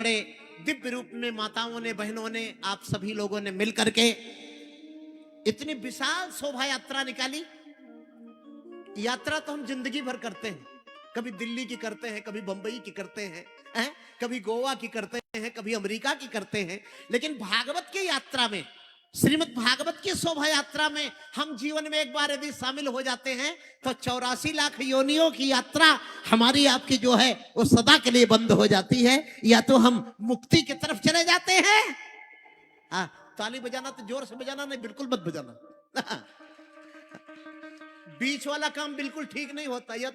बड़े दिव्य रूप में माताओं ने, बहनों ने, आप सभी लोगों ने मिलकर के इतनी विशाल शोभा यात्रा निकाली। यात्रा तो हम जिंदगी भर करते हैं, कभी दिल्ली की करते हैं, कभी बंबई की करते हैं, कभी गोवा की करते हैं, कभी अमेरिका की करते हैं, लेकिन भागवत की यात्रा में, श्रीमद् भागवत की शोभा यात्रा में हम जीवन में एक बार यदि शामिल हो जाते हैं तो 84 लाख योनियों की यात्रा हमारी आपकी जो है वो सदा के लिए बंद हो जाती है, या तो हम मुक्ति की तरफ चले जाते हैं। ताली बजाना तो जोर से बजाना नहीं, बिल्कुल मत बजाना। बीच वाला काम बिल्कुल ठीक नहीं होता, या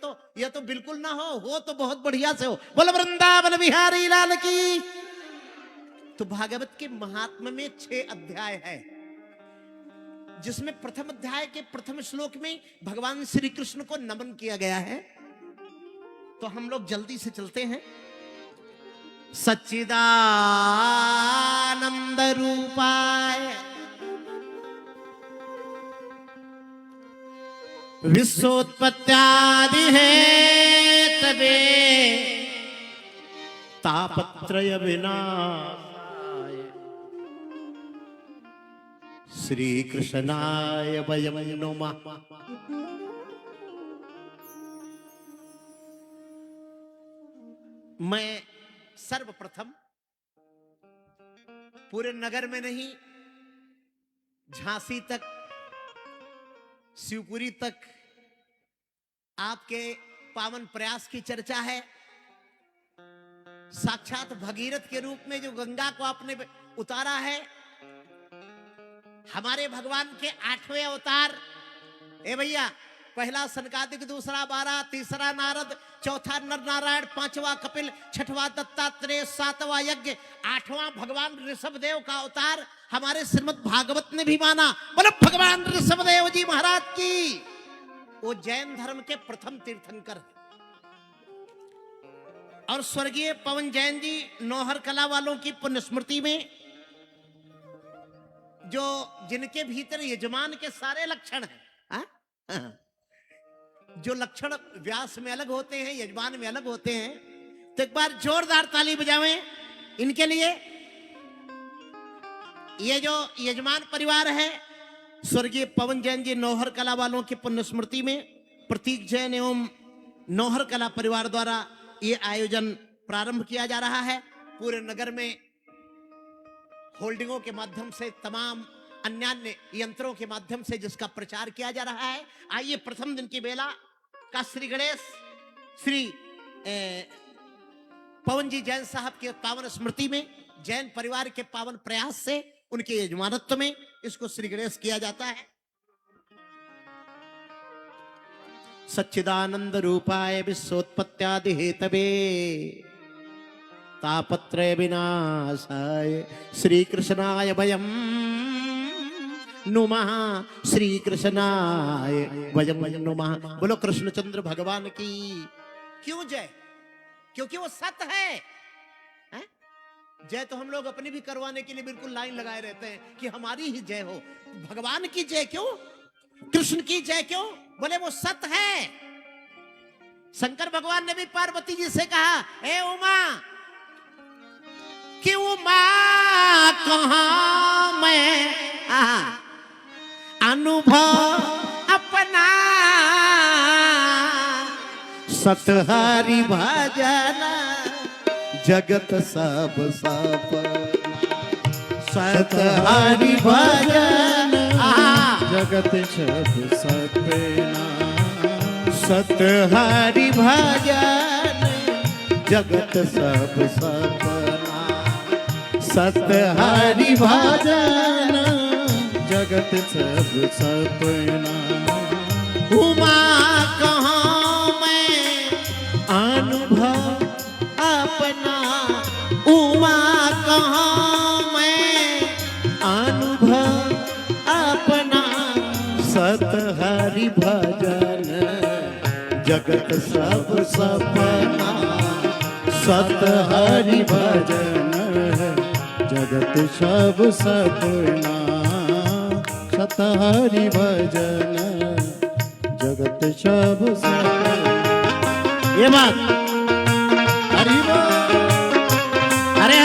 तो बिल्कुल ना हो तो बहुत बढ़िया से हो। बोलो वृंदावन बिहारी लाल की। तो भागवत के महात्म्य में 6 अध्याय है, जिसमें प्रथम अध्याय के प्रथम श्लोक में भगवान श्री कृष्ण को नमन किया गया है। तो हम लोग जल्दी से चलते हैं। सच्चिदानंद रूपाय विश्वोत्पत्त्यादि है तबे तापत्रय विनाशाय श्री कृष्णाय वयं नमः। मैं सर्वप्रथम पूरे नगर में नहीं, झांसी तक, शिवपुरी तक आपके पावन प्रयास की चर्चा है। साक्षात भगीरथ के रूप में जो गंगा को आपने उतारा है, हमारे भगवान के 8वें अवतार। ए भैया, पहला सनकादिक, दूसरा बारह, तीसरा नारद, चौथा नर नारायण, 5वां कपिल, 6वां दत्तात्रेय, 7वां यज्ञ, 8वां भगवान ऋषभदेव का अवतार हमारे श्रीमद् भागवत ने भी माना। बोलो भगवान ऋषभदेव जी महाराज की। वो जैन धर्म के प्रथम तीर्थंकर और स्वर्गीय पवन जैन जी नौहर कला वालों की पुण्य स्मृति में, जो जिनके भीतर यजमान के सारे लक्षण हैं, जो लक्षण व्यास में अलग होते हैं, यजमान में अलग होते हैं, तो एक बार जोरदार ताली बजावें इनके लिए। ये जो यजमान परिवार है, स्वर्गीय पवन जैन जी नौहर कला वालों की पुण्य स्मृति में प्रतीक जैन एवं नौहर कला परिवार द्वारा ये आयोजन प्रारंभ किया जा रहा है। पूरे नगर में होल्डिंगों के माध्यम से, तमाम अन्य यंत्रों के माध्यम से जिसका प्रचार किया जा रहा है। आइए प्रथम दिन की बेला का श्री गणेश, श्री पवन जी जैन साहब के पावन स्मृति में, जैन परिवार के पावन प्रयास से, उनके यजमानत्व में इसको श्री गणेश किया जाता है। सच्चिदानंद रूपाय विश्वोत्पत्त्यादि हेतवे तापत्रय विनाशाय श्री कृष्णाय वयं नुमः। श्री कृष्णाय वयं नुमः। बोलो कृष्णचंद्र भगवान की। क्यों जय? क्योंकि वो सत्य है। जय तो हम लोग अपनी भी करवाने के लिए बिल्कुल लाइन लगाए रहते हैं कि हमारी ही जय हो। भगवान की जय क्यों? कृष्ण की जय क्यों? बोले वो सत्य है। शंकर भगवान ने भी पार्वती जी से कहा, ए उमा, कि उमा कहां मैं अनुभव अपना सतहरि भजन जगत सब सपना। सतहरि भजन जगत सब सपना। सतहरि भजन जगत सब सपना। सतहरि भजन जगत सब सपना। उमा कहाँ मैं अनुभव अपना। उमा कहाँ मैं अनुभव अपना। सतहरि भजन जगत सब सपना। सतहरि भजन जगत सब सपना। सतहरि भजन जगत सब सपना। ये बात। हरि बोल। अरे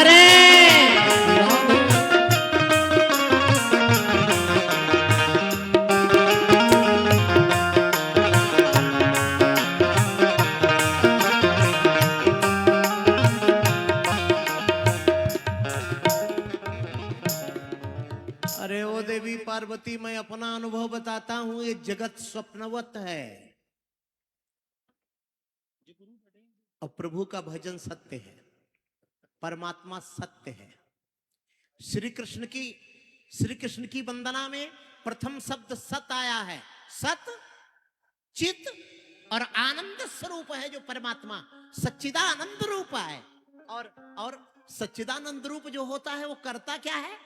पार्वती मैं अपना अनुभव बताता हूं, ये जगत स्वप्नवत है और प्रभु का भजन सत्य है, परमात्मा सत्य है। श्री कृष्ण की वंदना में प्रथम शब्द सत आया है। सत चित और आनंद स्वरूप है जो परमात्मा सच्चिदानंद रूप है। और सच्चिदानंद रूप जो होता है वो करता क्या है?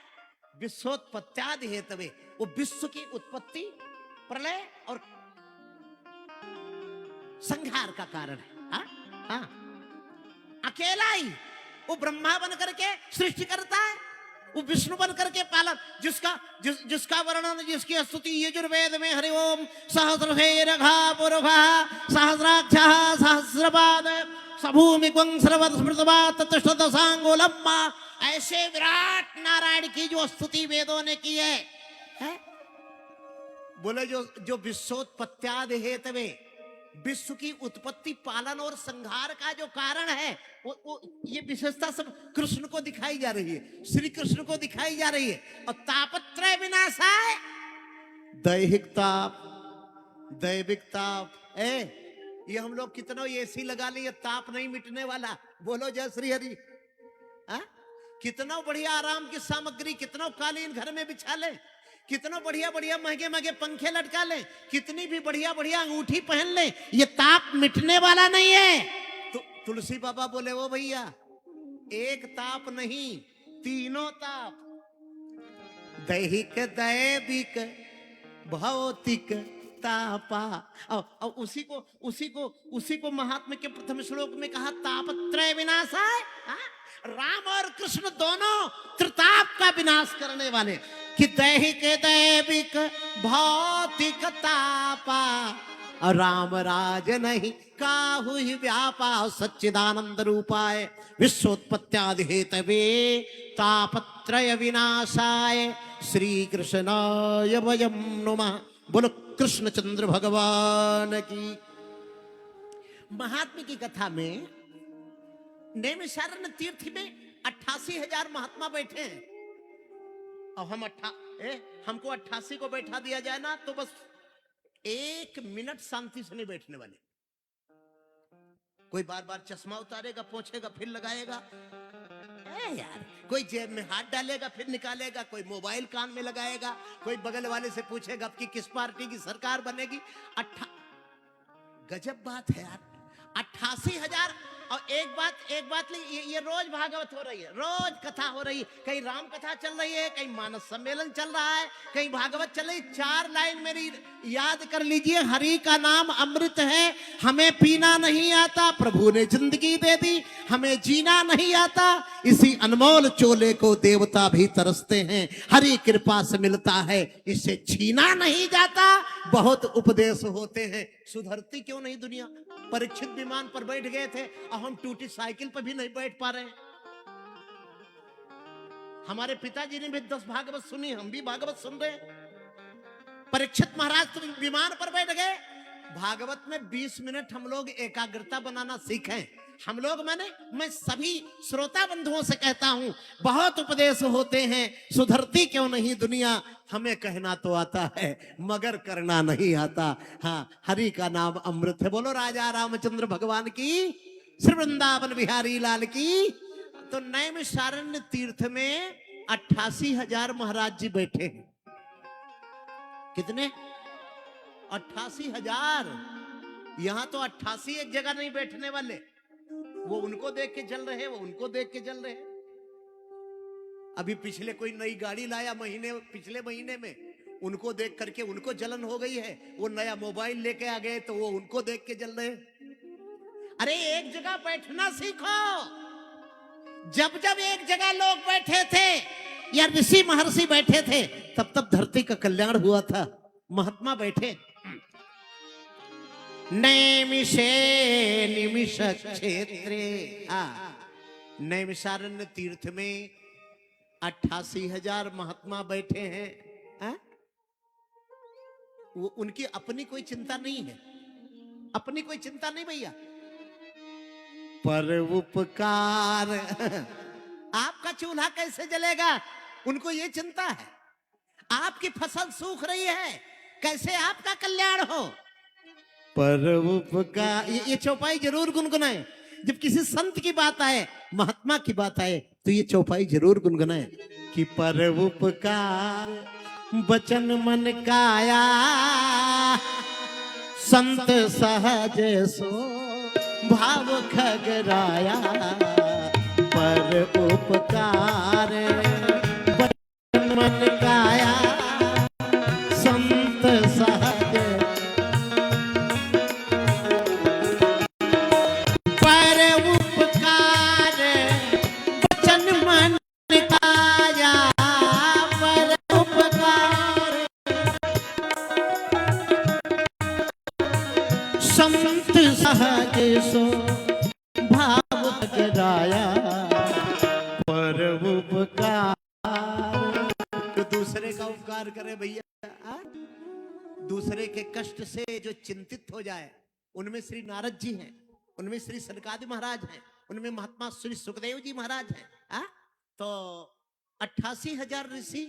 विश्वोत्पत्त्यादि हेतवे, वो विश्व की उत्पत्ति, प्रलय और संहार का कारण है। हाँ? हाँ। अकेला ही वो ब्रह्मा बन करके सृष्टि करता है, वो विष्णु बन करके पालन, जिसका वर्णन, जिसकी स्तुति यजुर्वेद में हरि ओम सहस्रशेरघा पुरुषा सहस्राक्षः सहस्रपाद सभूमि सर्वत स्मृतवा ततष्टत सांगोलम्मा, ऐसे विराट नारायण की जो स्तुति वेदों ने की है? बोले जो विश्वोत्पत्त्यादि हेतवे, विश्व की उत्पत्ति, पालन और संहार का जो कारण है, वो ये विशेषता सब कृष्ण को दिखाई जा रही है, श्री कृष्ण को दिखाई जा रही है। और तापत्रय विनाशाय, दैहिक ताप, दैविक ताप, ये हम लोग कितना एसी लगा लिए, ताप नहीं मिटने वाला। बोलो जय श्री हरि। कितना बढ़िया आराम की सामग्री, कितना कालीन घर में बिछा ले, कितना बढ़िया बढ़िया महंगे महंगे पंखे लटका ले, कितनी भी बढ़िया बढ़िया अंगूठी पहन ले, ये ताप मिटने वाला नहीं है। तो तुलसी बाबा बोले वो भैया, एक ताप नहीं, तीनों ताप, दैहिक दैविक भौतिक तापा। और उसी को महात्मा के प्रथम श्लोक में कहा तापत्रय विनाशाय। राम और कृष्ण दोनों त्रिताप का विनाश करने वाले, कि दैहिक दैविक भौतिक तापा, और राम राज नहीं काहु ही व्यापा, सच्चिदानंद रूपाय विश्वोत्पत्त्यादि हेतवे तापत्रय विनाशाय श्री कृष्णाय वयं नमः। बोलो कृष्णचंद्र भगवान की। महात्मा की कथा में नैमिषारण्य तीर्थ में 88,000 महात्मा बैठे हैं। अब हमको 88 को बैठा दिया जाए ना तो बस 1 मिनट शांति से नहीं बैठने वाले। कोई बार बार चश्मा उतारेगा, पोंछेगा, फिर लगाएगा, यार कोई जेब में हाथ डालेगा फिर निकालेगा, कोई मोबाइल कान में लगाएगा, कोई बगल वाले से पूछेगा कि किस पार्टी की सरकार बनेगी। गजब बात है यार, 88,000। और एक बात ये रोज भागवत हो रही है, रोज कथा हो रही है, कहीं राम कथा चल रही है, कहीं मानस सम्मेलन चल रहा है, कहीं भागवत चल रही। 4 लाइन मेरी याद कर लीजिए, हरि का नाम अमृत है, हमें पीना नहीं आता, प्रभु ने जिंदगी दे दी, हमें जीना नहीं आता, इसी अनमोल चोले को देवता भी तरसते हैं, हरि कृपा से मिलता है, इसे छीना नहीं जाता, बहुत उपदेश होते हैं, सुधरती क्यों नहीं दुनिया। परीक्षित विमान पर बैठ गए थे और हम टूटी साइकिल पर भी नहीं बैठ पा रहे। हमारे पिताजी ने भी 10 भागवत सुनी, हम भी भागवत सुन रहे। परीक्षित महाराज तो विमान पर बैठ गए। भागवत में 20 मिनट हम लोग एकाग्रता बनाना सीखें। हम लोग मैं सभी श्रोता बंधुओं से कहता हूं, बहुत उपदेश होते हैं, सुधरती क्यों नहीं दुनिया। हमें कहना तो आता है मगर करना नहीं आता। हाँ, हरि का नाम अमृत है। बोलो राजा रामचंद्र भगवान की, श्री वृंदावन बिहारी लाल की। तो नैमिषारण्य तीर्थ में 88,000 महाराज जी बैठे हैं। कितने? 88,000। यहां तो 88 एक जगह नहीं बैठने वाले, वो उनको देख के चल रहे, वो उनको देख के चल रहे। अभी पिछले कोई नई गाड़ी लाया पिछले महीने में, उनको देख करके उनको जलन हो गई है। वो नया मोबाइल लेके आ गए तो वो उनको देख के जल रहे। अरे एक जगह बैठना सीखो। जब एक जगह लोग बैठे थे या ऋषि महर्षि बैठे थे, तब धरती का कल्याण हुआ था। महात्मा बैठे। नैमिषे निमिष क्षेत्रे, नैमिषारण्य तीर्थ में 88,000 महात्मा बैठे हैं। वो उनकी अपनी कोई चिंता नहीं है, अपनी कोई चिंता नहीं भैया। पर उपकार आपका चूल्हा कैसे जलेगा, उनको ये चिंता है। आपकी फसल सूख रही है, कैसे आपका कल्याण हो। पर उपकार ये चौपाई जरूर गुनगुनाए। जब किसी संत की बात आए, महात्मा की बात आए, तो ये चौपाई जरूर गुनगुनाए। कि पर उपकार बचन मन काया संत सहज सो भाव खगराया। पर उपकार बचन मन काया संत सहज। पर उपकार बचन मन काया। पर उपकार संत सहज सो भाव खगराया। पर उपकार तो दूसरे का उपकार करे भैया, दूसरे के कष्ट से जो चिंतित हो जाए, उनमें श्री नारद जी हैं, उनमें श्री सनकादि महाराज हैं, उनमें महात्मा श्री सुखदेव जी महाराज हैं। तो 88,000 ऋषि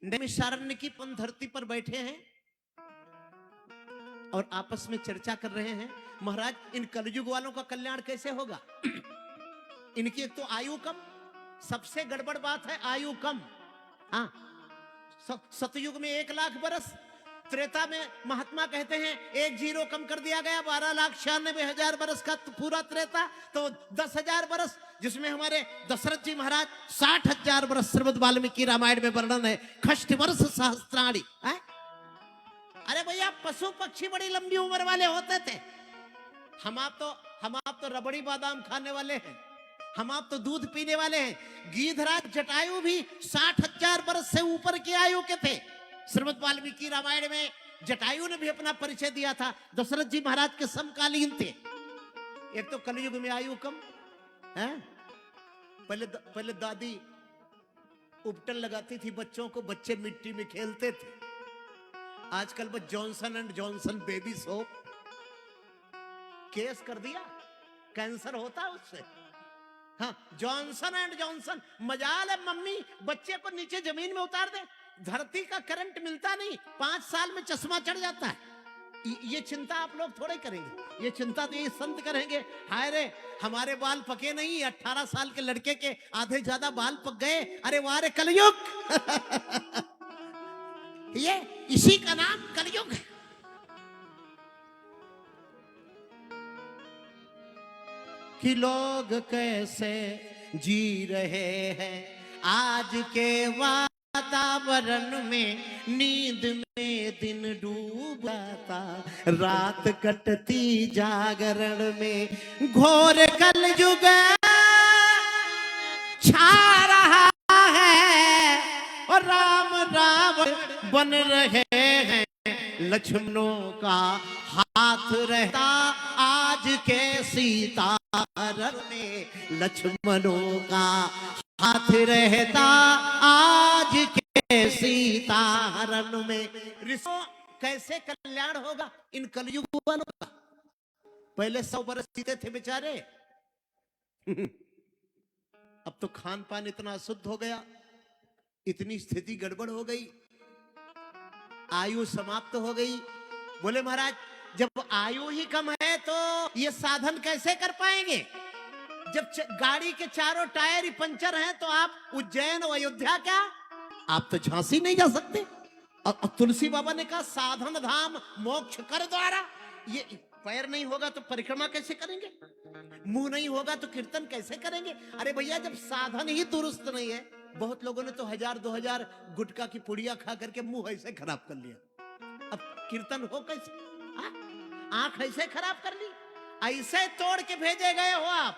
नैमिषारण्य की पन धरती पर बैठे हैं और आपस में चर्चा कर रहे हैं, महाराज इन कलयुग वालों का कल्याण कैसे होगा। इनकी एक तो आयु कम, सबसे गड़बड़ बात है आयु कम। हाँ, सतयुग में 1,00,000 बरस, त्रेता में महात्मा कहते हैं 1 जीरो कम कर दिया गया, 12,96,000 बरस का पूरा त्रेता, तो 10,000 बरस, जिसमें हमारे दशरथ जी महाराज 60,000 बरस श्रीमद् वाल्मीकि रामायण में वर्णन है, खष्ट वर्ष सहस्त्राणी। अरे भैया पशु पक्षी बड़ी लंबी उम्र वाले होते थे, हम आप तो रबड़ी बादाम खाने वाले हैं, हम आप तो दूध पीने वाले हैं। गीधराज जटायु भी 60,000 बरस से ऊपर की आयु के थे। श्रीमद् वाल्मीकि रामायण में जटायु ने भी अपना परिचय दिया था, दशरथ जी महाराज के समकालीन थे। एक तो कलयुग में आयु कम है। पहले दादी उपटन लगाती थी बच्चों को, बच्चे मिट्टी में खेलते थे। आजकल वो Johnson and Johnson baby soap case कर दिया, कैंसर होता है उससे। हाँ, जॉनसन एंड जॉनसन, मजाल है मम्मी बच्चे को नीचे जमीन में उतार दे, धरती का करंट मिलता नहीं, 5 साल में चश्मा चढ़ जाता है। ये चिंता आप लोग थोड़े करेंगे, ये चिंता तो ये संत करेंगे। हाय रे हमारे बाल पके नहीं, 18 साल के लड़के के आधे ज्यादा बाल पक गए। अरे वाह रे कलयुग। ये इसी का नाम कलयुग है। कि लोग कैसे जी रहे हैं आज के वातावरण में, नींद में दिन डूबता, रात कटती जागरण में, घोर कलयुग छा रहा है और राम रावण बन रहे हैं। लक्ष्मणों का हाथ रहता आज के सीताहरण में, लक्ष्मणों का हाथ रहता आज के सीताहरण में। ऋषियों कैसे कल्याण होगा इन कलयुग वालों का। पहले 100 बरस जीते थे बेचारे, अब तो खान पान इतना अशुद्ध हो गया, इतनी स्थिति गड़बड़ हो गई, आयु समाप्त हो गई। बोले महाराज जब आयु ही कम है तो ये साधन कैसे कर पाएंगे। जब गाड़ी के चारों टायर ही पंचर हैं तो आप उज्जैन और अयोध्या क्या, आप तो झांसी नहीं जा सकते। और तुलसी बाबा ने कहा साधन धाम मोक्ष कर द्वारा। ये पैर नहीं होगा तो परिक्रमा कैसे करेंगे, मुंह नहीं होगा तो कीर्तन कैसे करेंगे। अरे भैया जब साधन ही दुरुस्त नहीं है, बहुत लोगों ने तो 1000-2000 गुटखा की पुड़िया खा करके मुंह ऐसे खराब कर लिया, अब कीर्तन हो कैसे। आंख ऐसे खराब कर ली, ऐसे तोड़ के भेजे गए हो आप।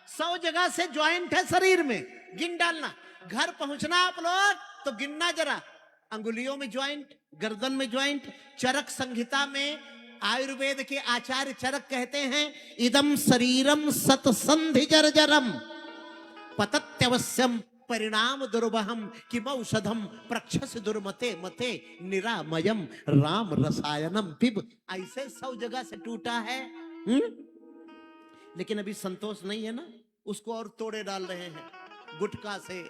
100 जगह से ज्वाइंट है शरीर में, गिन डालना। घर पहुंचना आप लोग तो गिनना जरा, अंगुलियों में ज्वाइंट, गर्दन में ज्वाइंट। चरक संहिता में आयुर्वेद के आचार्य चरक कहते हैं इदम शरीरम सतसंधि जर्जरम पतत्यवश्यम परिणाम दुर्वहम किमौषधम प्रक्षस दुर्मते मते निरामयम राम रसायनम पिब। ऐसे 100 जगह से टूटा है। लेकिन अभी संतोष नहीं है ना, उसको और तोड़े डाल रहे हैं, गुटखा से,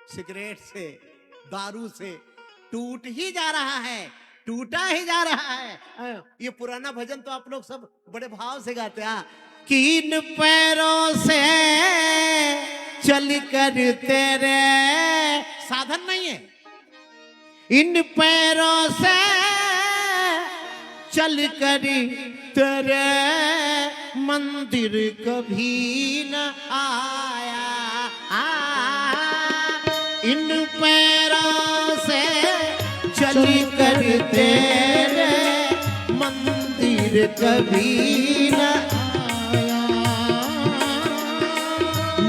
सिगरेट से, दारू से। टूट ही जा रहा है, टूटा ही जा रहा है। ये पुराना भजन तो आप लोग सब बड़े भाव से गाते हैं। कि इन पैरों से चल कर तेरे, साधन नहीं है, इन पैरों से चल कर तेरे मंदिर कभी न आया। इन पैरों से चल कर तेरे मंदिर कभी न आया।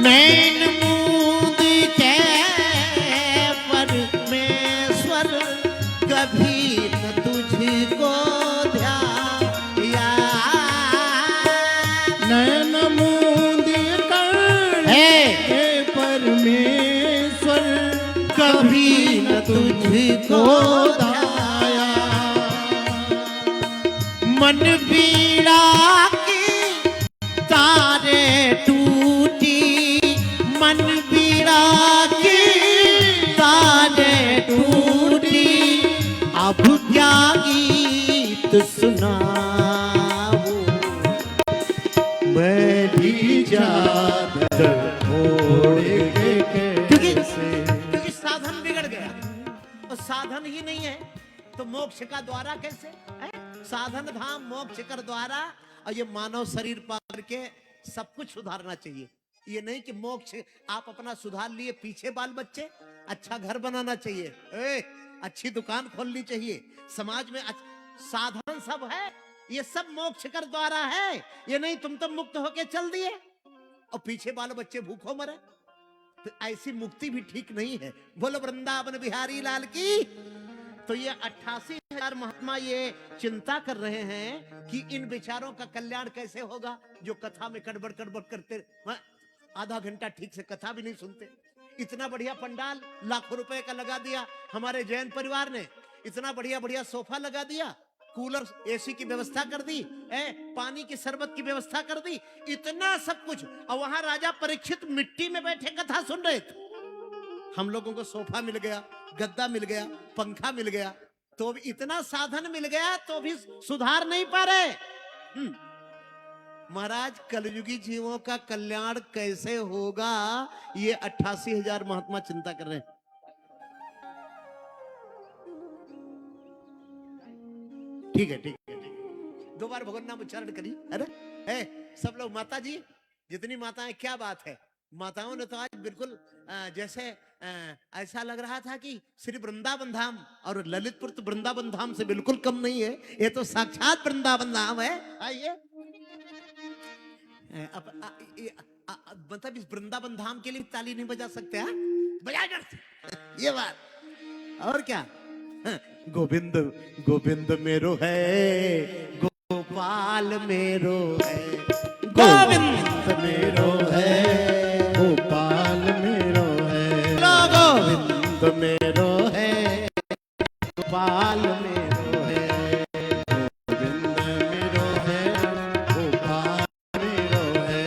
नैन मूंद के परमेश्वर कभी न तुझको ध्याया। नयन मूंद कर हे परमेश्वर कभी न तुझको ध्याया। मन पीड़ा की तारे टूटी, मन पीड़ा की तारे टूटी, अब क्या गीत सुनाऊं। मैं भी चादर ओढ़ के कैसे। क्योंकि साधन बिगड़ गया, और साधन ही नहीं है तो मोक्ष का द्वारा कैसे है? साधन धाम मोक्ष कर द्वारा। और ये मानव शरीर पार के सब कुछ सुधारना चाहिए। ये नहीं कि मोक्ष आप अपना सुधार लिए, पीछे बाल बच्चे, अच्छा घर बनाना चाहिए, अच्छी दुकान खोलनी चाहिए, समाज में साधन सब है, ये सब मोक्ष कर द्वारा है। ये नहीं तुम तो मुक्त होके चल दिए और पीछे बाल बच्चे भूखों मरे, तो ऐसी मुक्ति भी ठीक नहीं है। बोलो वृंदावन बिहारी लाल की। तो ये 88,000 महात्मा ये चिंता कर रहे हैं कि इन विचारों का कल्याण कैसे होगा, जो कथा में कड़बड़ कड़बड़ करते, आधा घंटा ठीक से कथा भी नहीं सुनते। इतना बढ़िया पंडाल लाखों रुपए का लगा दिया हमारे जैन परिवार ने, इतना बढ़िया बढ़िया सोफा लगा दिया, कूलर एसी की व्यवस्था कर दी, पानी की शरबत की व्यवस्था कर दी, इतना सब कुछ। और वहां राजा परीक्षित मिट्टी में बैठे कथा सुन रहे थे। हम लोगों को सोफा मिल गया, गद्दा मिल गया, पंखा मिल गया, तो भी इतना साधन मिल गया तो भी सुधार नहीं पा रहे। महाराज कलयुगी जीवों का कल्याण कैसे होगा, ये 88,000 महात्मा चिंता कर रहे हैं। ठीक है, ठीक है, ठीक है। 2 बार भगवान नाम उच्चारण करिए। अरे सब लोग माता जी, जितनी माताएं, क्या बात है, माताओं ने तो आज बिल्कुल जैसे ऐसा लग रहा था कि श्री वृंदावन धाम, और ललितपुर तो वृंदावन धाम से बिल्कुल कम नहीं है, ये तो साक्षात वृंदावन धाम है। आइए, मतलब इस वृंदावन धाम के लिए ताली नहीं बजा सकते? बजा ये बात। और क्या, गोविंद गोविंद मेरो है, गोपाल मेरो है, गोविंद मेरो है, गोपाल मेरो है, गोविंद मेरो है, गोपाल मेरो है, गोविंद मेरो है, गोपाल मेरो है,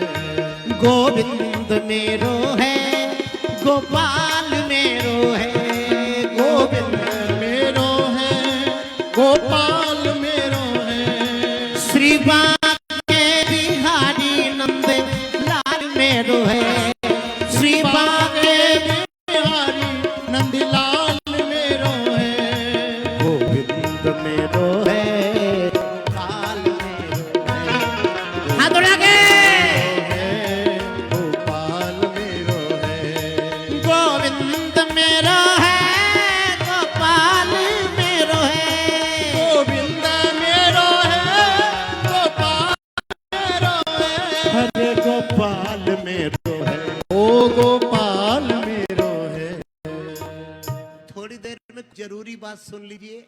गोविंद मेरो है, गोपाल मेरो है, गोविंद मेरो है, गोपाल मेरो है, श्री बांके बिहारी नंद लाल मेरो है, श्री बांके बिहारी नंदलाल मेरो है, गोविंद मेरो है, गोपाल मेरो है। हाथ उड़ा के गोपाल मेरो है, गोविंद मेरो है, गोपाल मेरो है, गोविंद मेरो है, गोपाल मेरो है, हरे गोपाल मेरो है, ओ गोपाल मेरो है। थोड़ी देर में जरूरी बात सुन लीजिए,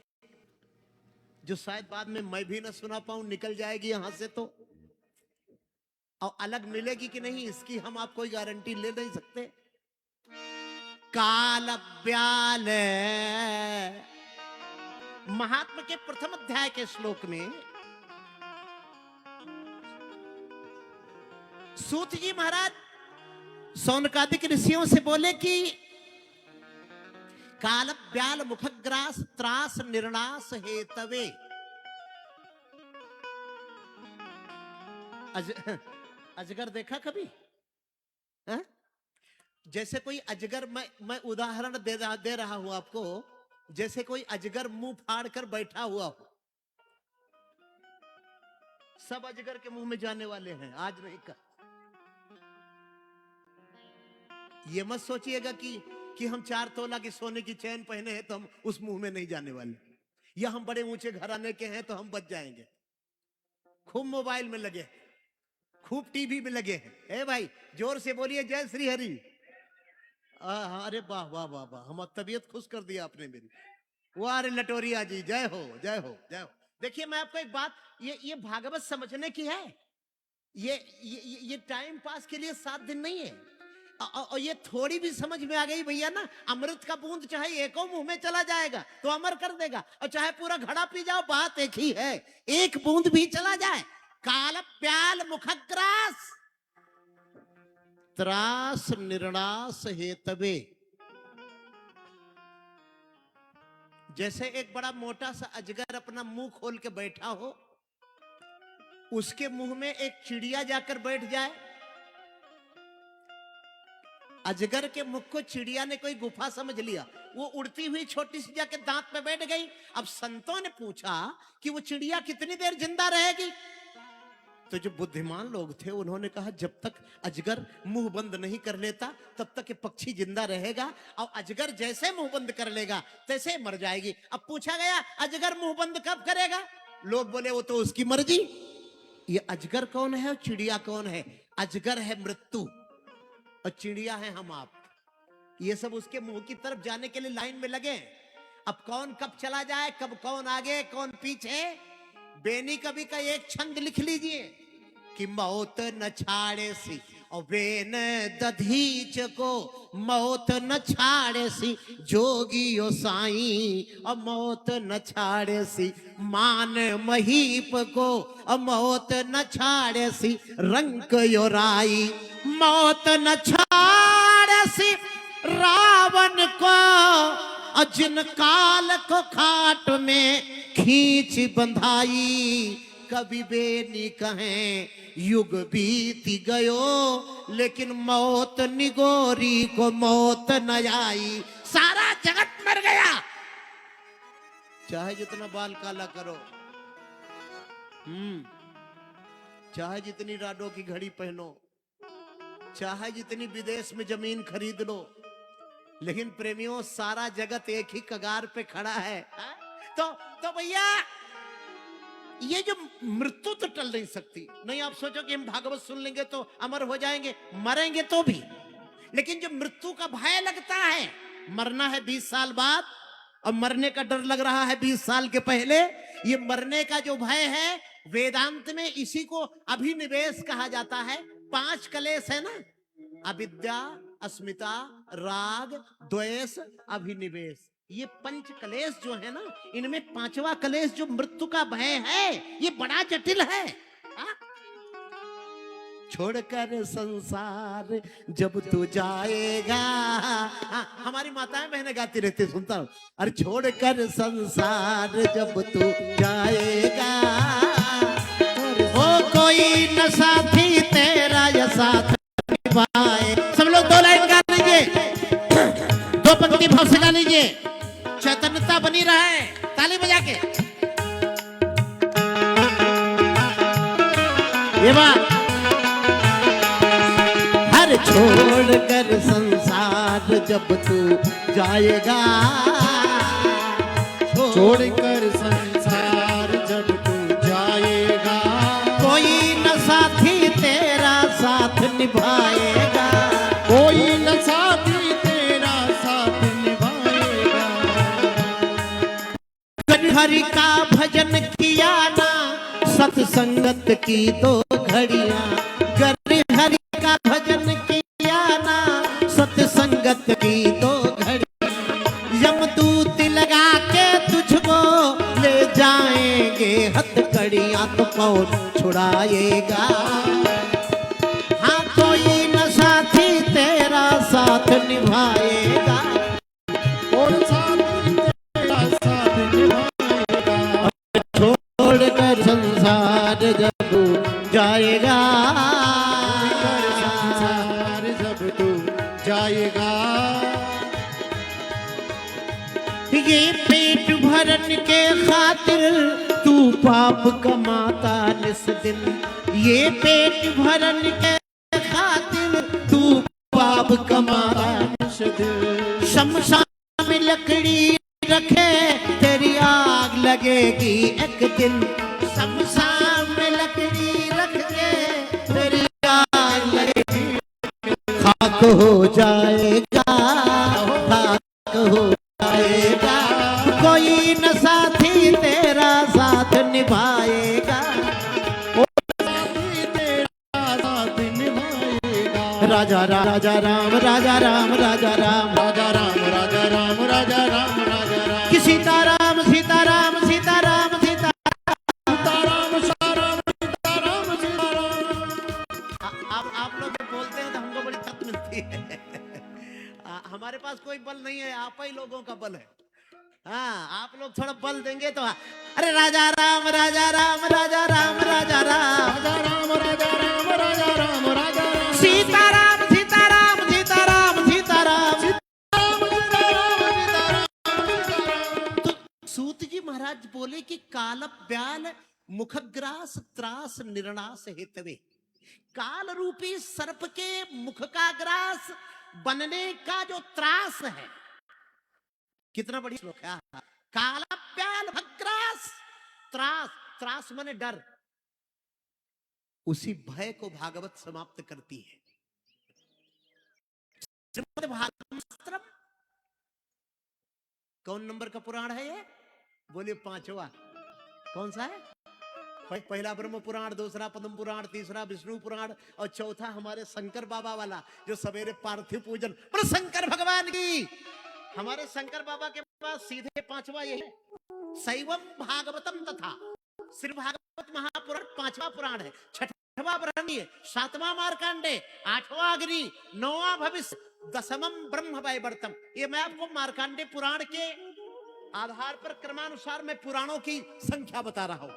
जो शायद बाद में मैं भी ना सुना पाऊं, निकल जाएगी यहां से तो, और अलग मिलेगी कि नहीं इसकी हम आप कोई गारंटी ले नहीं सकते। काल ब्याल महात्मा के प्रथम अध्याय के श्लोक में सूत जी महाराज सौनकादिक ऋषियों से बोले कि काल ब्याल मुखग्रास त्रास निर्णास हेतवे। अजगर देखा कभी? है? जैसे कोई अजगर, मैं उदाहरण दे रहा हूं आपको, जैसे कोई अजगर मुंह फाड़ कर बैठा हुआ हो। सब अजगर के मुंह में जाने वाले हैं, आज नहीं कल। ये मत सोचिएगा कि हम 4 तोला की सोने की चैन पहने हैं तो हम उस मुंह में नहीं जाने वाले, या हम बड़े ऊंचे घराने के हैं तो हम बच जाएंगे। खूब मोबाइल में लगे, खूब टीवी में लगे हैं। ए भाई जोर से बोलिए जय श्री हरि। अरे वाह वाह वाह वाह, हम तबीयत खुश कर दिया आपने मेरी। वाह रे लटोरिया जी, जय हो जय हो जय हो। देखिए मैं आपको एक बात, ये भागवत समझने की है। ये टाइम पास के लिए 7 दिन नहीं है। और ये थोड़ी भी समझ में आ गई भैया ना, अमृत का बूंद चाहे एको मुंह में चला जाएगा तो अमर कर देगा, और चाहे पूरा घड़ा पी जाओ, बात एक ही है। एक बूंद भी चला जाए, काल प्याल मुखग्रास त्रास निर्णास हेतवे। जैसे एक बड़ा मोटा सा अजगर अपना मुंह खोल के बैठा हो, उसके मुंह में एक चिड़िया जाकर बैठ जाए। अजगर के मुख को चिड़िया ने कोई गुफा समझ लिया, वो उड़ती हुई छोटी सी जाके दांत पे बैठ गई। अब संतों ने पूछा कि वो चिड़िया कितनी देर जिंदा रहेगी? तो जो बुद्धिमान लोग थे उन्होंने कहा जब तक अजगर मुंह बंद नहीं कर लेता तब तक ये पक्षी जिंदा रहेगा, और अजगर जैसे मुंह बंद कर लेगा तैसे मर जाएगी। अब पूछा गया अजगर मुंह बंद कब करेगा? लोग बोले वो तो उसकी मर्जी। ये अजगर कौन है और चिड़िया कौन है? अजगर है मृत्यु और चिड़िया है हम आप। ये सब उसके मुंह की तरफ जाने के लिए लाइन में लगे। अब कौन कब चला जाए, कब कौन आगे कौन पीछे। बेनी कवि का एक छंद लिख लीजिए कि मौत न छाड़े सी और बेन दधीच को, मौत न छाड़े सी जोगियो साईं, और मौत न छाड़े सी मान महीप को, और मौत न छाड़े सी रंक यो राई, मौत न छाड़े सी रावण को, और जिन काल को खाट में खींच बंधाई। कभी बेनी कहें युग बीती गयो, लेकिन मौत निगोरी को मौत न आई। सारा जगत मर गया, चाहे जितना बाल काला करो, चाहे जितनी राडो की घड़ी पहनो, चाहे जितनी विदेश में जमीन खरीद लो, लेकिन प्रेमियों सारा जगत एक ही कगार पे खड़ा है। तो भैया ये जो मृत्यु तो टल नहीं सकती। नहीं आप सोचो कि हम भागवत सुन लेंगे तो अमर हो जाएंगे, मरेंगे तो भी। लेकिन जो मृत्यु का भय लगता है, मरना है 20 साल बाद और मरने का डर लग रहा है 20 साल के पहले, ये मरने का जो भय है वेदांत में इसी को अभिनिवेश कहा जाता है। 5 कलेश है ना, अविद्या, अस्मिता, राग, द्वेष, अभिनिवेश। ये 5 कलेश जो है ना, इनमें 5वां कलेश जो मृत्यु का भय है, ये बड़ा जटिल है। छोड़कर संसार जब तू जाएगा, हमारी माताएं बहनें गाती रहती, सुनता हूं। अरे छोड़कर संसार जब तू जाएगा, ओ कोई न साथी तेरा या साथ निभाए। सब लोग 2 लाइन गा लीजिए, 2 पंक्ति भाव से गा लीजिए, चैतन्यता बनी रहे, ताली बजा के। ये बात, हर छोड़कर संसार जब तू जाएगा, छोड़कर संसार जब तू जाएगा, कोई न साथी तेरा साथ निभाएगा, कोई न साथी तेरा साथ निभाएगा। हरि का भजन किया ना, सत्संगत की 2 घड़ियां, हरि का भजन किया ना, सत्संगत की 2 घड़ियां, यमदूत लगा के तुझको ले जाएंगे हथकड़ियां, तो कौन छुड़ाएगा। हाँ कोई न साथी तेरा साथ निभाएगा, और ये पेट भरन के खातिर तू पाप कमाता निस दिन, ये पेट भरन के खातिर तू पाप कमाता निस दिन। शमशान में लकड़ी रखे तेरी आग लगेगी एक दिन, शमशान में लकड़ी रख के तेरी आग लगेगी, खाक हो जाएगा, खाक हो जाएगा, कोई न साथी तेरा साथ निभाएगा, साथ निभाएगा। राजा राम राजा राम राजा राम राजा राम राजा राम राजा राम राजा राम राजा राम। कि सीताराम सीताराम सीताराम सीता सीताराम सीताराम सीताराम सीताराम। आप लोग जब बोलते हैं तो हमको बड़ी तक मिलती है। हमारे पास कोई बल नहीं है, आप ही लोगों का बल है। हाँ, आप लोग थोड़ा बल देंगे तो अरे राजा राम राजा राम राजा राम राजा राम राजा राम राजा राम राजा राम राजा राम। सीताराम सीताराम सीताराम सीताराम। तो सूत जी महाराज बोले कि काल ब्याल मुखग्रास त्रास निर्णास हेतवे, काल रूपी सर्प के मुख का ग्रास बनने का जो त्रास है, कितना बड़ी श्लोक है। काल ब्याल भग्रास, त्रास, त्रास माने डर, उसी भय को भागवत समाप्त करती है। श्रीमद् भागवतम कौन नंबर का पुराण है ये? बोलिए पांचवा। कौन सा है? पहला ब्रह्म पुराण, दूसरा पद्म पुराण, तीसरा विष्णु पुराण और चौथा हमारे शंकर बाबा वाला जो सवेरे पार्थिव पूजन पर शंकर भगवान की। हमारे शंकर बाबा के पास सीधे पांचवा ये है, शैवम भागवतम तथा श्री भागवत महापुराण पांचवा पुराण है, छठवां ब्रह्मण्य, सातवां मार्कांडे, आठवां अग्नि, नौवां भविष्य, दसमम ब्रह्म वैवर्तम। ये मैं आपको मार्कांडे पुराण के आधार पर क्रमानुसार मैं पुराणों की संख्या बता रहा हूं।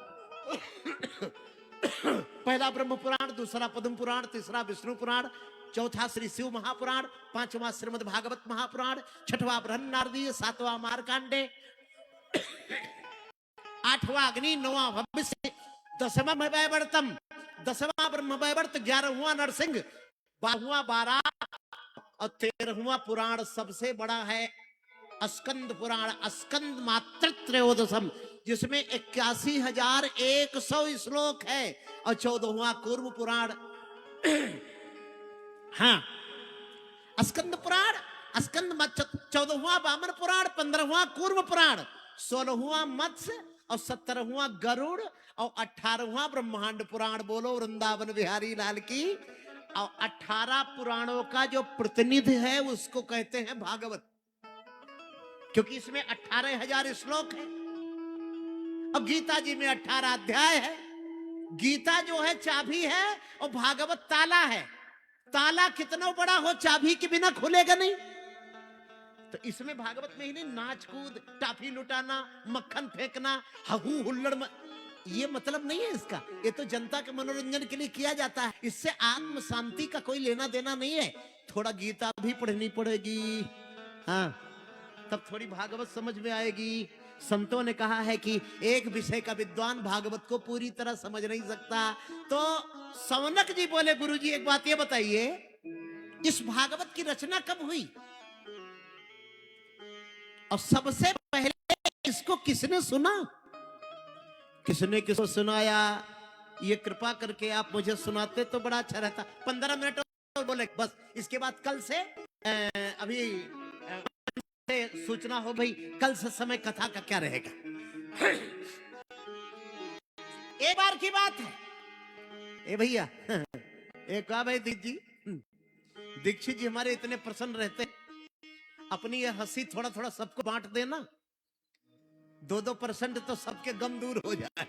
पहला ब्रह्म पुराण, दूसरा पद्म पुराण, तीसरा विष्णु पुराण, चौथा श्री शिव महापुराण, पांचवा श्रीमद् भागवत महापुराण, छठवां बृहन्नारदीय, सातवां मार्कांडे, आठवां अग्नि, नौवां भविष्य, दसवां वैवर्तम, दसवां ब्रह्म वैवर्त, 11वां नरसिंह, 12वां बारात और 13वां पुराण सबसे बड़ा है स्कंद पुराण, स्कंद मात्र त्रयोदशम, जिसमें 81,100 श्लोक है और 14वां कूर्म पुराण। हाँ, स्कंद पुराण, स्कंद 14वां वामन पुराण, 15वां कूर्म पुराण, 16वां मत्स्य और 17वां गरुड़ और 18वां ब्रह्मांड पुराण। बोलो वृंदावन बिहारी लाल की। और 18 पुराणों का जो प्रतिनिधि है उसको कहते हैं भागवत, क्योंकि इसमें 18,000 श्लोक है। अब गीता जी में 18 अध्याय है। गीता जो है चाबी है और भागवत ताला है। ताला कितना बड़ा हो, चाबी के बिना खुलेगा नहीं। तो इसमें भागवत में ही नहीं, नाच कूद, टाफी लुटाना, मक्खन फेंकना, हहू हुल्लड़ ये मतलब नहीं है इसका। ये तो जनता के मनोरंजन के लिए किया जाता है। इससे आत्म शांति का कोई लेना देना नहीं है। थोड़ा गीता भी पढ़नी पड़ेगी, हाँ, तब थोड़ी भागवत समझ में आएगी। संतों ने कहा है कि एक विषय का विद्वान भागवत को पूरी तरह समझ नहीं सकता। तो सौनक जी बोले, गुरुजी एक बात ये बताइए, इस भागवत की रचना कब हुई और सबसे पहले इसको किसने सुना? किसने किसको सुनाया? ये कृपा करके आप मुझे सुनाते तो बड़ा अच्छा रहता। 15 मिनट और बोले बस। इसके बाद कल से अभी सूचना हो भाई, कल से समय कथा का क्या रहेगा। एक बार की बात है, ए भैया एक कहा भाई दीक्षित जी हमारे इतने प्रसन्न रहते, अपनी ये हंसी थोड़ा थोड़ा सबको बांट देना, 2-2% तो सबके गम दूर हो जाए।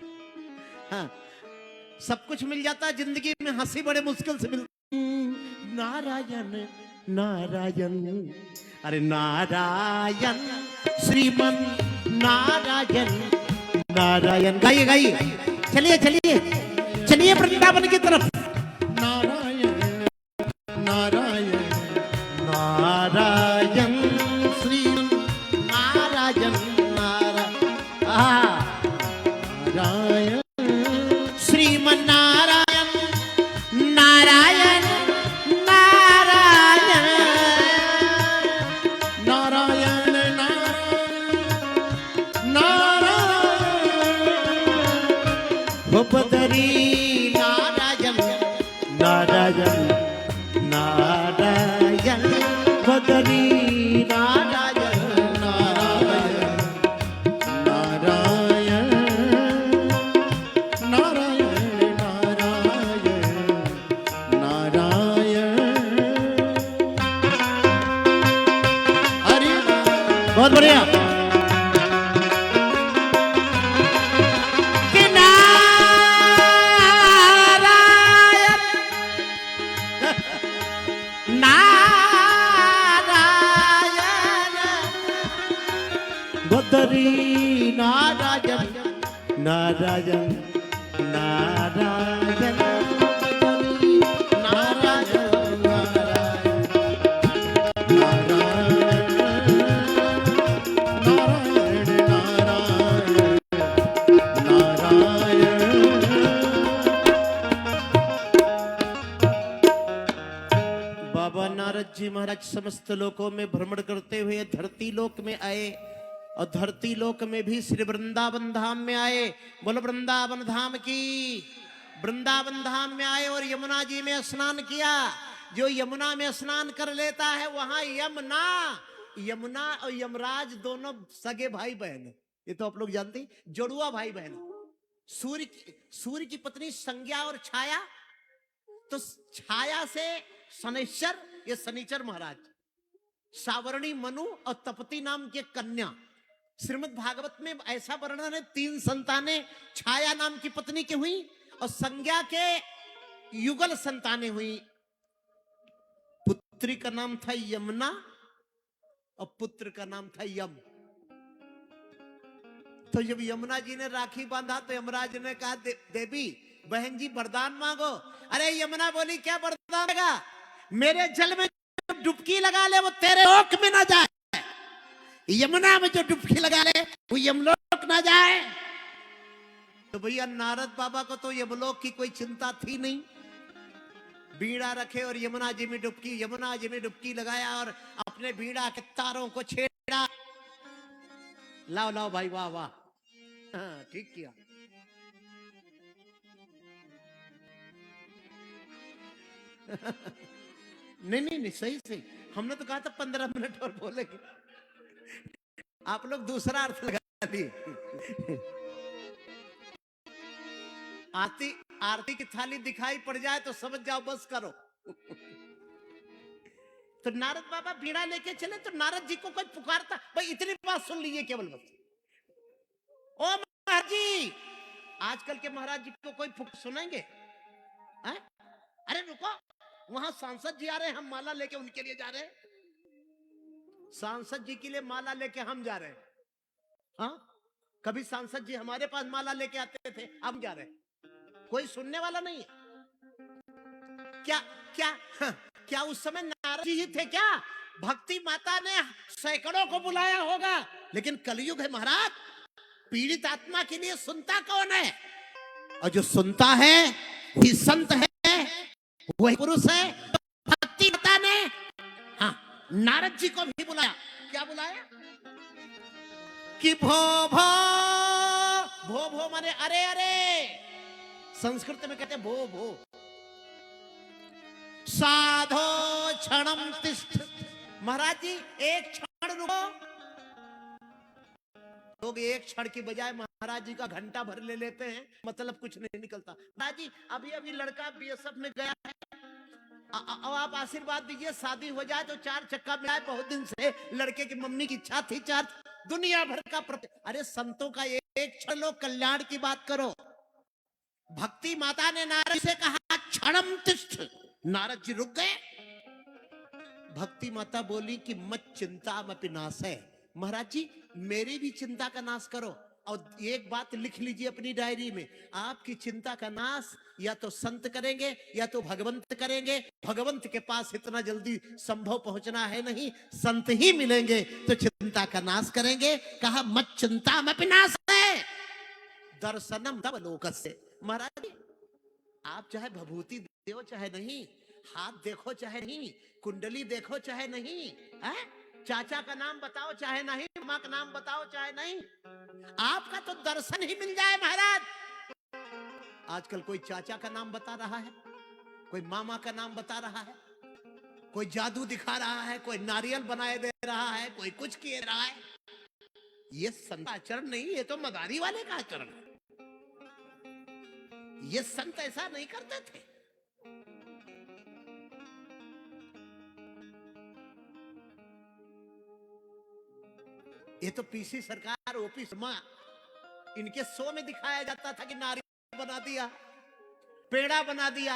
हाँ, सब कुछ मिल जाता है जिंदगी में, हंसी बड़े मुश्किल से मिलती। नारायण नारायण, अरे नारायण श्रीमन नारायण नारायण। गाइए गाइए, चलिए चलिए चलिए वृंदावन की तरफ। नारायण नारायण नारायण श्रीमन नारायण बहुत बढ़िया। कि नारायण नारायण बदरी नारायण नारायण नारायण बाबा नारद जी महाराज समस्त लोकों में भ्रमण करते हुए धरती लोक में आए और धरती लोक में भी श्री वृंदावन धाम में आए। बोलो वृंदावन धाम की। वृंदावन धाम में आए और यमुना जी में स्नान किया। जो यमुना में स्नान कर लेता है वहां यमुना और यमराज दोनों सगे भाई बहन हैं। ये तो आप लोग जानते हैं, जोड़ुआ भाई बहन। सूर्य की पत्नी संज्ञा और छाया, तो छाया से शनैश्वर, ये शनिचर महाराज, सावरणी मनु और तपती नाम की कन्या। श्रीमद् भागवत में ऐसा वर्णन है, 3 संतानें छाया नाम की पत्नी की हुई और संज्ञा के युगल संतानें हुई। पुत्री का नाम था यमुना और पुत्र का नाम था यम। तो जब यमुना जी ने राखी बांधा तो यमराज ने कहा देवी बहन जी वरदान मांगो। अरे यमुना बोली क्या वरदान देगा? मेरे जल में जो डुबकी लगा ले वो तेरे लोक में ना जाए, यमुना में जो डुबकी लगा ले वो यमलोक ना जाए। तो भैया नारद बाबा को तो यमलोक की कोई चिंता थी नहीं। बीड़ा रखे और यमुना जी में डुबकी लगाया और अपने बीड़ा के तारों को छेड़ा। लाओ लाओ भाई, वाह वाह, हाँ ठीक किया। नहीं सही। हमने तो कहा था 15 मिनट और बोलेंगे, आप लोग दूसरा अर्थ लगा दिए। आरती की थाली दिखाई पड़ जाए तो समझ जाओ बस करो। तो नारद बाबा बीड़ा लेके चले तो नारद जी को कोई पुकारता। भाई इतनी बात सुन लीजिए केवल बस। ओ महाराज जी, आजकल के महाराज जी को कोई सुनेंगे? अरे रुको, वहां सांसद जी आ रहे हैं, हम माला लेके उनके लिए जा रहे हैं। सांसद जी के लिए माला लेके हम जा रहे हैं। हाँ, कभी सांसद जी हमारे पास माला लेके आते थे, हम जा रहे हैं। कोई सुनने वाला नहीं है क्या? क्या उस समय नारद जी ही थे क्या? भक्ति माता ने सैकड़ों को बुलाया होगा, लेकिन कलयुग है महाराज। पीड़ित आत्मा के लिए सुनता कौन है? और जो सुनता है वही संत है, वही पुरुष है। भक्ति माता ने हाँ नारद जी को भी बुलाया। क्या बुलाया? कि भो भो भो भो माने अरे अरे, संस्कृत में कहते हैं भो भो। साधो क्षणम तिष्ठ। महाराज जी एक क्षण रुको। लोग एक क्षण की बजाय महाराज जी का घंटा भर ले लेते हैं, मतलब कुछ नहीं निकलता। महाराज जी अभी लड़का बीएसएफ में गया है, अब आप आशीर्वाद दीजिए शादी हो जाए तो 4 चक्का मिलाए। बहुत दिन से लड़के की मम्मी की इच्छा थी 4। दुनिया भर का अरे संतों का एक क्षण लो, कल्याण की बात करो। भक्ति माता ने नारद से कहा क्षणम तिष्ठ। नारद जी रुक गए। भक्ति माता बोली कि मत चिंता मपि नाशय। महाराज जी मेरी भी चिंता का नाश करो। और एक बात लिख लीजिए अपनी डायरी में, आपकी चिंता का नाश या तो संत करेंगे या तो भगवंत करेंगे। भगवंत के पास इतना जल्दी संभव पहुंचना है नहीं, संत ही मिलेंगे तो चिंता का नाश करेंगे। कहा मत चिंता मपि नाशय दर्शनम तव लोकस्य। महाराज आप चाहे भभूति दो चाहे नहीं, हाथ देखो चाहे नहीं, कुंडली देखो चाहे नहीं, है? चाचा का नाम बताओ चाहे नहीं, माँ का नाम बताओ चाहे नहीं, आपका तो दर्शन ही मिल जाए महाराज। आजकल कोई चाचा का नाम बता रहा है, कोई मामा का नाम बता रहा है, कोई जादू दिखा रहा है, कोई नारियल बनाए दे रहा है, कोई कुछ किए रहा है। ये संत आचरण नहीं, ये तो मदारी वाले का आचरण है। ये संत ऐसा नहीं करते थे। ये तो पीसी सरकार, ओपी शर्मा, इनके शो में दिखाया जाता था कि नारी बना दिया, पेड़ा बना दिया।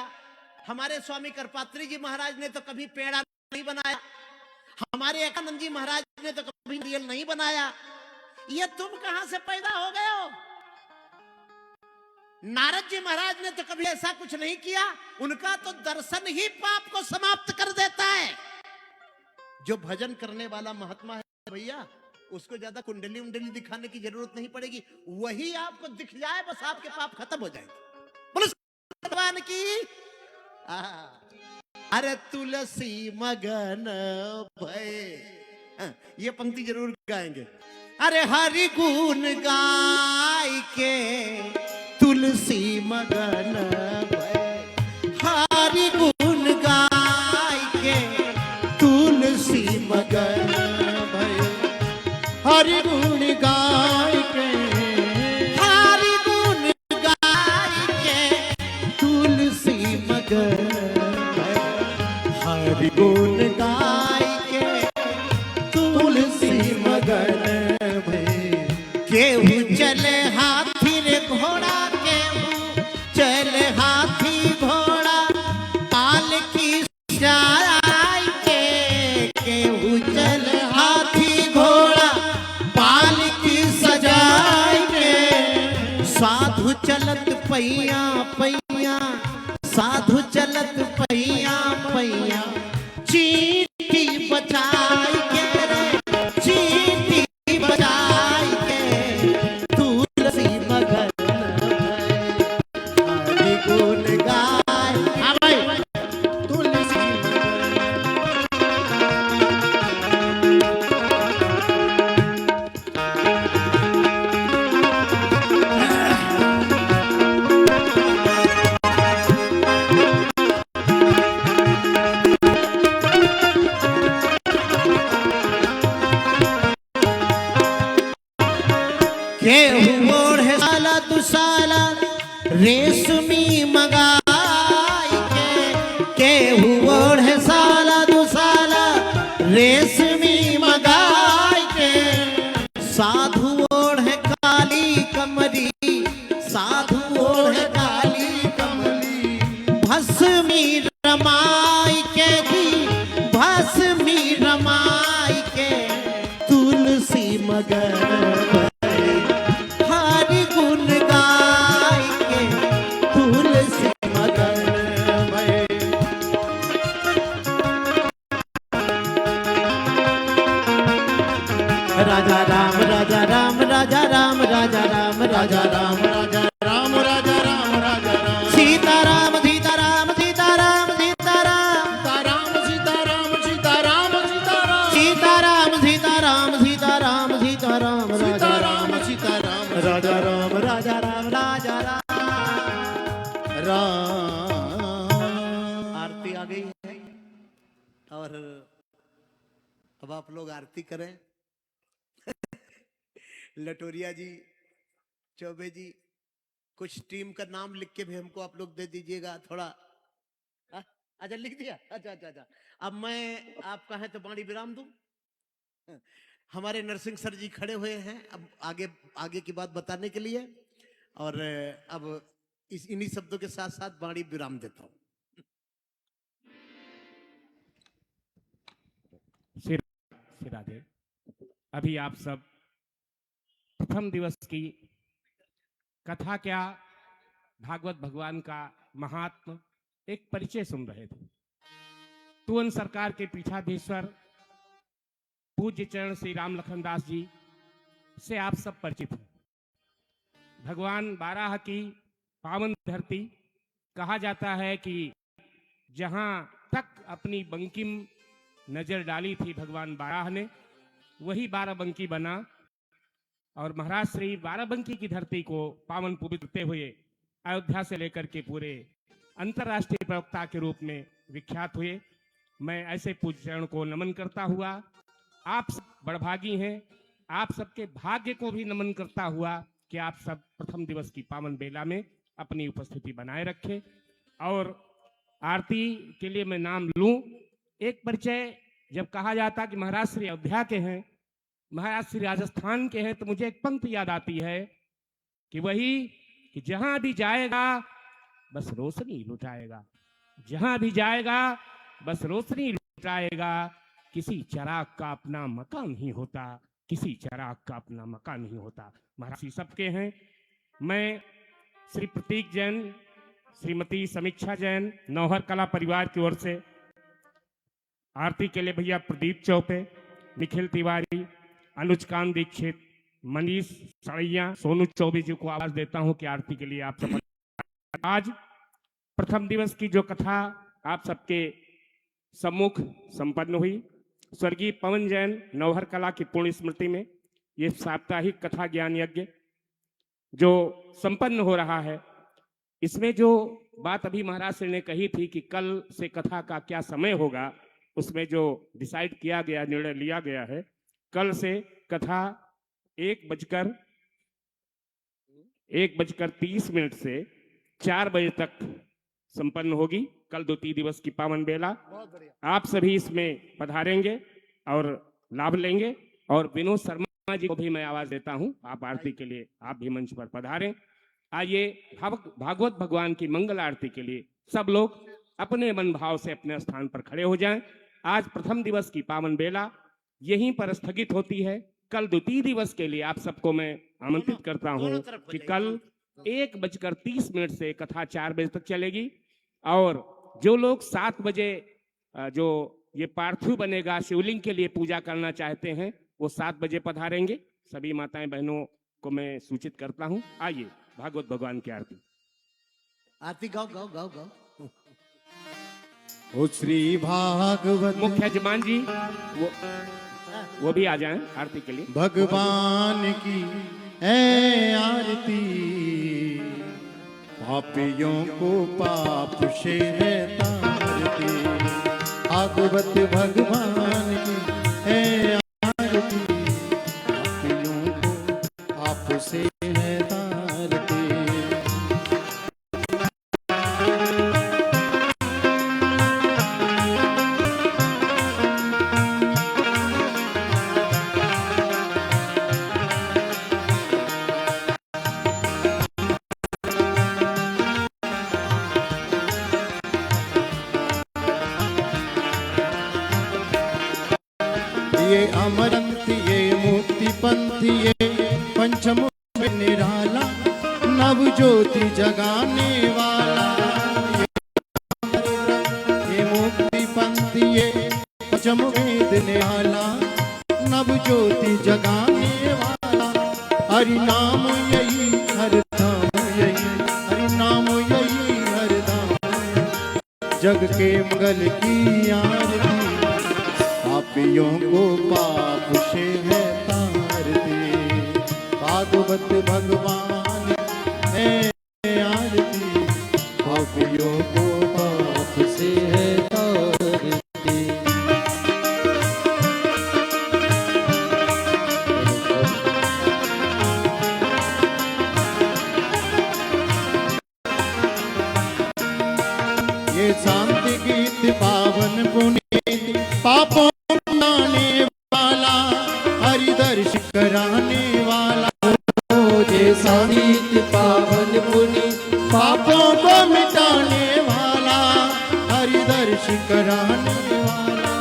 हमारे स्वामी करपात्री जी महाराज ने तो कभी पेड़ा नहीं बनाया, हमारे एकानंद जी महाराज ने तो कभी रियल नहीं बनाया। ये तुम कहां से पैदा हो गए हो? नारद जी महाराज ने तो कभी ऐसा कुछ नहीं किया, उनका तो दर्शन ही पाप को समाप्त कर देता है। जो भजन करने वाला महात्मा है भैया, उसको ज्यादा कुंडली उंडली दिखाने की जरूरत नहीं पड़ेगी, वही आपको दिख जाए बस आपके पाप खत्म हो जाएंगे। बोलो भगवान की। अरे तुलसी मगन भय, ये पंक्ति जरूर गाएंगे। अरे हरि गुण गाय के तुलसी मगन भय, हरि गुण गाय के तुलसी मगन भय, हरि गुण गाय के, हरि गुण गाय के तुलसी मगन भय, हरि गुण गाय के तुलसी मगन भय। केहू चले हाथी रे घोड़ा, केहू चले हाथी घोड़ा, पालकी सजाय के, केहू चले हाथी घोड़ा, पालकी सजाय के। साधु चलत पैया पैया, साधु चलत पैया पैया, चींटी बचाई के रे, चींटी बचाई के तुलसी मगन भय, हरि गुण गाय। हाँ भाई, तुलसी केहू ओढ़े साला दुसाला रेशमी मगाई के, केहू ओढ़े साला दुसाला रेशमी मगाई के। साधु ओढ़े काली कमरी, साधु ओढ़े काली कमरी, भस्मी रमाई के दी, भस्मी रमाई के तुलसी मगन भय, हरि गुण गाय के तुलसी मगन भय। राजा राम राजा राम राजा राम राजा राम राजा राम राजा राम राजा राम राजा राम, सीता राम सीता राम सीता राम सीता राम, सीता राम सीता राम सीता राम सीता राम, सीता राम सीता राम सीता राम सीता राम, सीता राम सीता राम, राजा राम राजा राम राजा राम। आरती आ गई है और अब आप लोग आरती करें। लटोरिया जी, चौबे जी, कुछ टीम का नाम लिख के भी हमको आप लोग दे दीजिएगा थोड़ा। अच्छा लिख दिया, अच्छा अच्छा अच्छा। अब मैं आप कहें तो बाणी विराम दूं। हमारे नरसिंह सर जी खड़े हुए हैं अब आगे आगे की बात बताने के लिए, और अब इन्हीं शब्दों के साथ साथ बाणी विराम देता हूं। श्री राधे। अभी आप सब प्रथम दिवस की कथा क्या, भागवत भगवान का महात्म एक परिचय सुन रहे थे। तुअन सरकार के पीठाधीश्वर पूज्य चरण श्री राम लखनदास जी से आप सब परिचित हैं। भगवान बाराह की पावन धरती, कहा जाता है कि जहां तक अपनी बंकिम नजर डाली थी भगवान बाराह ने, वही बाराबंकी बना और महाराज श्री बाराबंकी की धरती को पावन पवित्र करते हुए अयोध्या से लेकर के पूरे अंतर्राष्ट्रीय प्रवक्ता के रूप में विख्यात हुए। मैं ऐसे पूज्य चरण को नमन करता हुआ, आप सब बड़भागी हैं, आप सबके भाग्य को भी नमन करता हुआ कि आप सब प्रथम दिवस की पावन बेला में अपनी उपस्थिति बनाए रखें। और आरती के लिए मैं नाम लूं। एक परिचय, जब कहा जाता कि महाराज श्री अयोध्या के हैं, महाराज श्री राजस्थान के हैं, तो मुझे एक पंक्ति याद आती है कि वही कि जहां भी जाएगा बस रोशनी लुटाएगा, जहां भी जाएगा बस रोशनी लुटाएगा, किसी चिराग का अपना मकान नहीं होता, किसी चिराग का अपना मकान नहीं होता। महाराज सबके हैं। मैं श्री प्रतीक जैन, श्रीमती समीक्षा जैन, नौहर कला परिवार की ओर से आरती के लिए भैया प्रदीप चौपे, निखिल तिवारी, अनुज कांत दीक्षित, मनीष सड़ैया, सोनू चौबे जी को आवाज देता हूं कि आरती के लिए आप सब। आज प्रथम दिवस की जो कथा आप सबके सम्मुख संपन्न हुई, स्वर्गीय पवन जैन नौहर कला की पुण्य स्मृति में ये साप्ताहिक कथा ज्ञान यज्ञ जो संपन्न हो रहा है, इसमें जो बात अभी महाराज श्री ने कही थी कि कल से कथा का क्या समय होगा, उसमें जो डिसाइड किया गया, निर्णय लिया गया है, कल से कथा 1:30 से 4 बजे तक संपन्न होगी। कल द्वितीय दिवस की पावन बेला, आप सभी इसमें पधारेंगे और लाभ लेंगे। और विनोद शर्मा जी को भी मैं आवाज देता हूं, आप आरती के लिए आप भी मंच पर पधारें। आइए भागवत भगवान की मंगल आरती के लिए सब लोग अपने मन भाव से अपने स्थान पर खड़े हो जाएं। आज प्रथम दिवस की पावन बेला यहीं पर स्थगित होती है। कल द्वितीय दिवस के लिए आप सबको मैं आमंत्रित करता हूं कि कल 1:30 से कथा 4 बजे तक चलेगी। और जो लोग 7 बजे जो ये पार्थिव बनेगा शिवलिंग के लिए पूजा करना चाहते हैं, वो 7 बजे पधारेंगे। सभी माताएं बहनों को मैं सूचित करता हूं। आइए भागवत भगवान की आरती। आरती गाओ गाओ गाओ गाओ। ओ श्री भागवत मुख्य यजमान जी वो भी आ जाएं आरती के लिए। भगवान की है आरती, पापियों को पाप से है तारती। भागवत भगवान की है आरती, पापियों को पाप से है तारती। ये अमरंत ये मुक्ति पंथ ये पंचमुख निराला, नव ज्योति जगाने वाला। ये मुक्ति पंथ ये पंचमुख निराला, नव ज्योति जगाने वाला। हरि नाम यही हर धाम यही, हरि नाम यही हर धाम, जग के मंगल की आरती। पापियों को पाप से है तारती। भागवत भगवान है आरती, पापियों को पाप से है तारती। ये शांति गीत पावन पुनीत, पापों वाला, हरि दर्श कराने वाला। ये संगीत पावन पुनि, पापों को मिटाने वाला, हरि दर्श कराने वाला।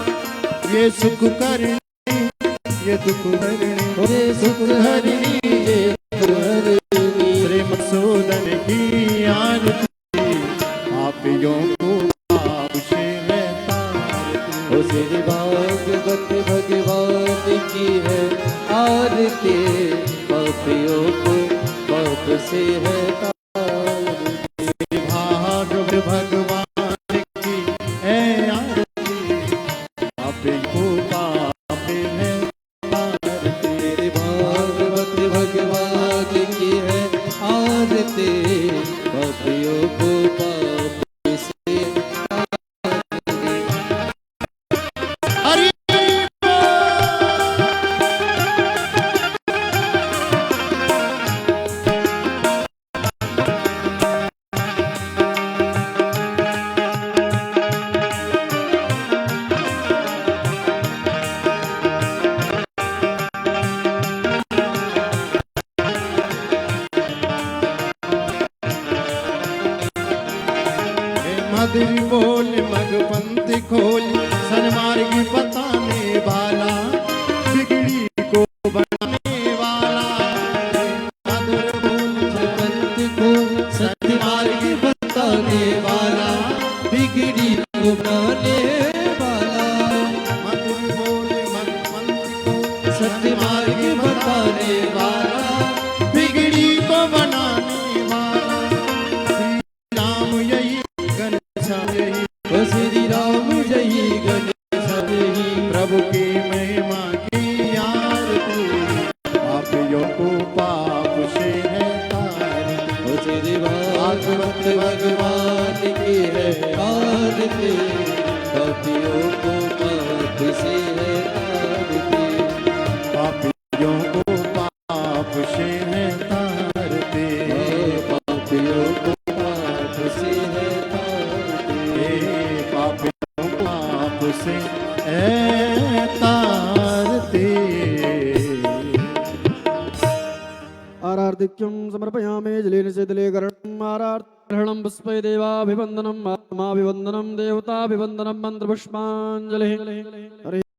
ये सुख करने ये दुख हरने, ये सुख हरनी ये दुख हरनी। श्री मधुसूदन की आरती, पापियों को पाप से है तारती। ओ श्री भागवत भगवान की है आरती, पापियों को पाप से है तारती। भागवत भगवान की है आरती, पापियों को पाप है तारती। भागवत भगवान की है आरती, पापियों को पाप से पापियों को पाप से है तारते, पापियों को पाप से है तारते, पापियों को पाप से है तारते, पापियों को पाप से है तारते। आरार्धिक्यं समर्पयामि जलेन सेदलेकरणम् आरार्धरणं पुष्पै देवाभिवन्दनं आत्माभिवन्दनं देवताभिवन्दनं मन्त्रपुष्पाञ्जलिः। हरि